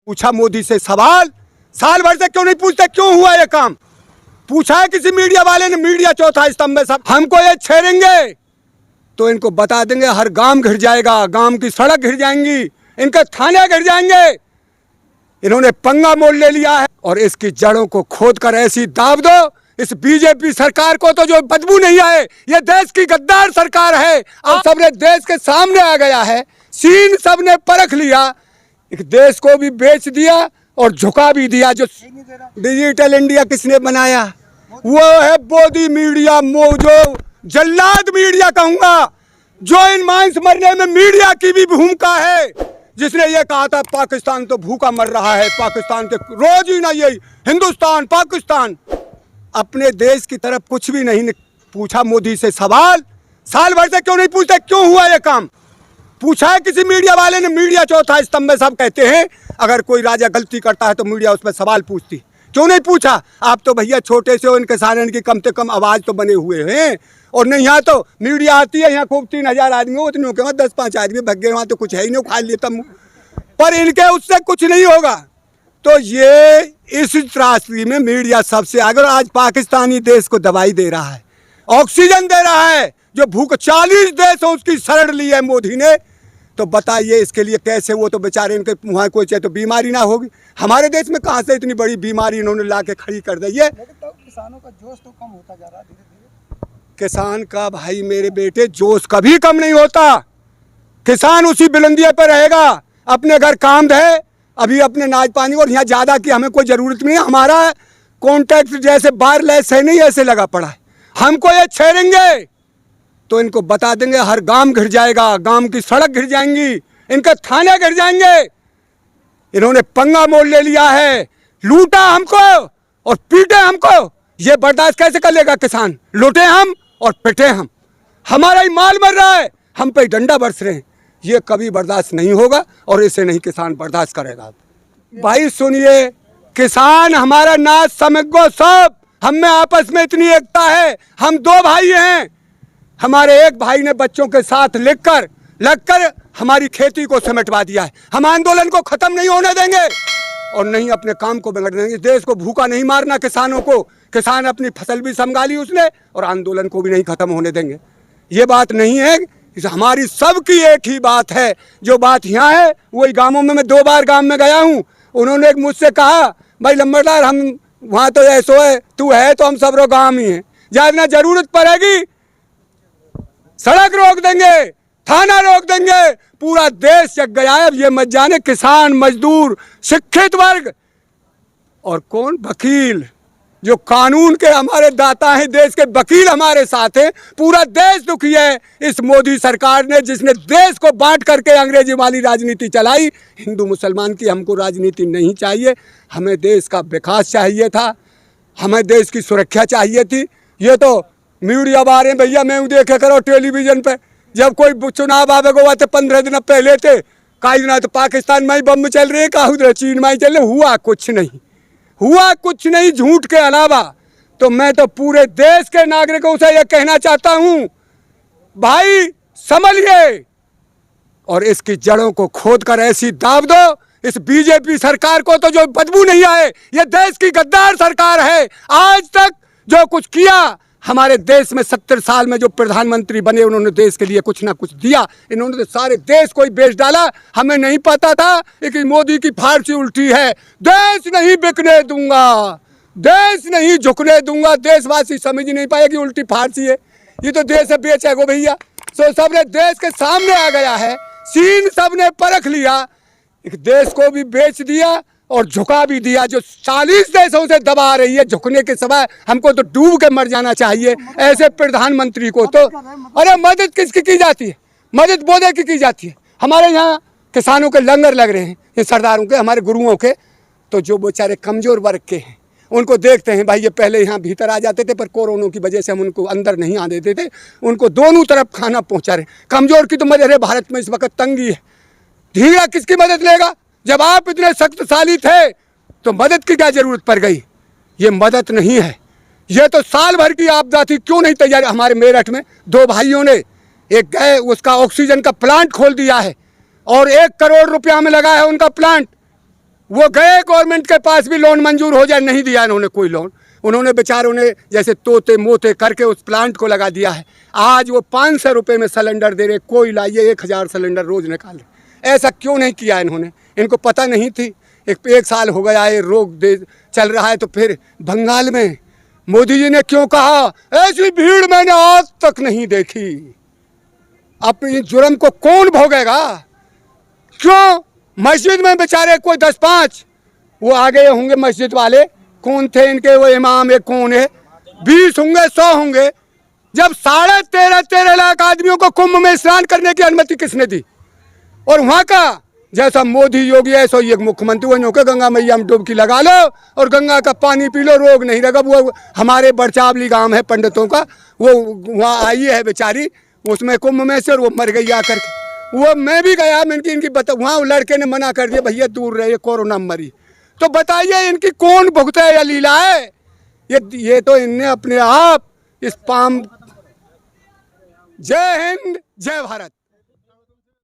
पूछा मोदी से सवाल, साल भर से क्यों नहीं पूछते क्यों हुआ ये काम? पूछा है किसी मीडिया वाले ने? मीडिया चौथा स्तंभ में सब हमको ये छेड़ेंगे तो इनको बता देंगे हर गांव घिर जाएगा, गांव की सड़क घिर जाएंगी, इनके थाने घिर जाएंगे। इन्होंने पंगा मोड़ ले लिया है और इसकी जड़ों को खोद कर ऐसी दाब दो इस बीजेपी सरकार को तो जो बदबू नहीं आए। ये देश की गद्दार सरकार है। अब सबने देश के सामने आ गया है, सीन सबने परख लिया, एक देश को भी बेच दिया और झुका भी दिया। जो डिजिटल इंडिया किसने बनाया? वो है मोदी मीडिया, जो जल्लाद मीडिया कहूंगा, जो इन मांस मरने में मीडिया की भी भूमिका है। जिसने ये कहा था पाकिस्तान तो भूखा मर रहा है, पाकिस्तान के रोज ही ना यही हिंदुस्तान पाकिस्तान। अपने देश की तरफ कुछ भी नहीं पूछा मोदी से सवाल, साल भर से क्यों नहीं पूछते क्यों हुआ ये काम? पूछा है किसी मीडिया वाले ने? मीडिया चौथा स्तंभ में सब कहते हैं अगर कोई राजा गलती करता है तो मीडिया उस पर सवाल पूछती, क्यों नहीं पूछा? आप तो भैया छोटे से हो, इनके सारे की कम से कम आवाज तो बने हुए हैं। और नहीं, यहाँ तो मीडिया आती है, यहाँ खूब 3000 आदमी हो, उतने के 10-5 आदमी भग गए, वहाँ तो कुछ है ही नहीं, खा लेता मुँह। पर इनके उससे कुछ नहीं होगा। तो ये इस त्रासदी में मीडिया सबसे आगे। आज पाकिस्तानी देश को दवाई दे रहा है, ऑक्सीजन दे रहा है, जो भूख 40 देशों उसकी शरण ली है मोदी ने। तो बताइए इसके लिए कैसे? वो तो बेचारे इनके वहाँ कोई चाहे तो बीमारी ना होगी। हमारे देश में कहाँ से इतनी बड़ी बीमारी इन्होंने ला के खड़ी कर दी है? तो किसानों का जोश तो कम होता जा रहा है धीरे धीरे। किसान का भाई मेरे बेटे जोश कभी कम नहीं होता। किसान उसी बुलंदियों पर रहेगा, अपने घर काम है, अभी अपने नाज पानी, और यहाँ ज़्यादा की हमें कोई ज़रूरत नहीं है। हमारा कॉन्टैक्ट जैसे वायरलेस है नहीं, ऐसे लगा पड़ा है। हमको ये छेड़ेंगे तो इनको बता देंगे हर गांव घिर जाएगा, गांव की सड़क घिर जाएंगी, इनके थाने घिर जाएंगे। इन्होंने पंगा मोड़ ले लिया है, लूटा हमको और पीटे हमको। ये बर्दाश्त कैसे कर लेगा किसान? लूटे हम और पिटे हम, हमारा ही माल मर रहा है, हम पे डंडा बरस रहे हैं। ये कभी बर्दाश्त नहीं होगा और इसे नहीं किसान बर्दाश्त करेगा। भाई सुनिए, किसान हमारा नाच समझो सब, हम में आपस में इतनी एकता है। हम 2 भाई हैं, हमारे एक भाई ने बच्चों के साथ लगकर हमारी खेती को समेटवा दिया है। हम आंदोलन को खत्म नहीं होने देंगे और नहीं अपने काम को बिगड़ने देंगे। देश को भूखा नहीं मारना किसानों को। किसान अपनी फसल भी संभाली उसने और आंदोलन को भी नहीं खत्म होने देंगे। ये बात नहीं है, हमारी सबकी एक ही बात है। जो बात यहाँ है वही गाँवों में, मैं 2 बार गाँव में गया हूँ। उन्होंने मुझसे कहा भाई लंबरदार, हम वहाँ तो ऐसो है, तू है तो हम सब लोग गाँव ही हैं, जहाँ जरूरत पड़ेगी सड़क रोक देंगे, थाना रोक देंगे। पूरा देश जग गया है। अब ये मत जाने किसान, मजदूर, शिक्षित वर्ग और कौन वकील, जो कानून के हमारे दाता हैं, देश के वकील हमारे साथ हैं। पूरा देश दुखी है इस मोदी सरकार ने, जिसने देश को बांट करके अंग्रेजी वाली राजनीति चलाई। हिंदू मुसलमान की हमको राजनीति नहीं चाहिए, हमें देश का विकास चाहिए था, हमें देश की सुरक्षा चाहिए थी। ये तो मीडिया वाले भैया मैं देखे करो टेलीविजन पे, जब कोई चुनाव आवेगा तो 15 दिन पहले थे कई ना तो पाकिस्तान में ही बम चल रहे, का उधर चीन में ही चल रहे। हुआ कुछ नहीं झूठ के अलावा। तो मैं तो पूरे देश के नागरिकों से यह कहना चाहता हूँ, भाई संभलिए और इसकी जड़ों को खोद कर ऐसी दाब दो इस बीजेपी सरकार को तो जो बदबू नहीं आए। ये देश की गद्दार सरकार है। आज तक जो कुछ किया हमारे देश में, 70 साल में जो प्रधानमंत्री बने, उन्होंने देश के लिए कुछ ना कुछ दिया। इन्होंने तो सारे देश को ही बेच डाला। हमें नहीं पता था कि मोदी की फारसी उल्टी है, देश नहीं बिकने दूंगा, देश नहीं झुकने दूंगा। देशवासी समझ नहीं पाए कि उल्टी फारसी है, ये तो देश है बेचेगो भैया। सो सबने देश के सामने आ गया है, सीन सबने परख लिया, एक देश को भी बेच दिया और झुका भी दिया। जो 40 देशों से दबा रही है, झुकने के समय हमको तो डूब के मर जाना चाहिए ऐसे प्रधानमंत्री को। तो अरे मदद किसकी की जाती है? मदद बोधे की जाती है। हमारे यहाँ किसानों के लंगर लग रहे हैं, ये सरदारों के, हमारे गुरुओं के। तो जो बेचारे कमजोर वर्ग के हैं उनको देखते हैं भाई, ये पहले यहाँ भीतर आ जाते थे पर कोरोना की वजह से हम उनको अंदर नहीं आने देते थे। उनको दोनों तरफ खाना पहुँचा रहे। कमजोर की तो मदद है, भारत में इस वक्त तंगी है। धीरा किसकी मदद लेगा? जब आप इतने शक्तिशाली थे तो मदद की क्या जरूरत पड़ गई? ये मदद नहीं है, ये तो साल भर की आपदा थी। क्यों नहीं तैयार? हमारे मेरठ में 2 भाइयों ने एक गए, उसका ऑक्सीजन का प्लांट खोल दिया है और 1 करोड़ रुपया में लगा है उनका प्लांट। वो गए गवर्नमेंट के पास भी लोन मंजूर हो जाए, नहीं दिया इन्होंने कोई लोन। उन्होंने बेचारों ने जैसे तोते मोते करके उस प्लांट को लगा दिया है। आज वो 500 रुपये में सिलेंडर दे रहे, कोई लाइए 1000 सिलेंडर रोज निकाले। ऐसा क्यों नहीं किया इन्होंने? इनको पता नहीं थी? एक साल हो गया ये रोग दे चल रहा है। तो फिर बंगाल में मोदी जी ने क्यों कहा ऐसी भीड़ मैंने आज तक नहीं देखी। अपनी जुर्म को कौन भोगेगा? क्यों? मस्जिद में बेचारे कोई 10-5 वो आ गए होंगे मस्जिद वाले, कौन थे इनके वो इमाम है, कौन है, 20 होंगे 100 होंगे। जब 13.5 लाख आदमियों को कुंभ में स्नान करने की अनुमति किसने दी? और वहाँ का जैसा मोदी योगी ऐसा ये मुख्यमंत्री बनो के गंगा मैया में डुबकी लगा लो और गंगा का पानी पी लो, रोग नहीं लगा। वो हमारे बड़चावली गांव है पंडितों का, वो वहाँ आई है बेचारी उसमें कुंभ में से, और वो मर गई आकर के। वो मैं भी गया, मैं इनकी बता, वहाँ लड़के ने मना कर दिया भैया दूर रहे, कोरोना मरी। तो बताइए इनकी कौन भुगता है या लीला है? ये तो इनने अपने आप इस पाम। जय हिंद, जय भारत।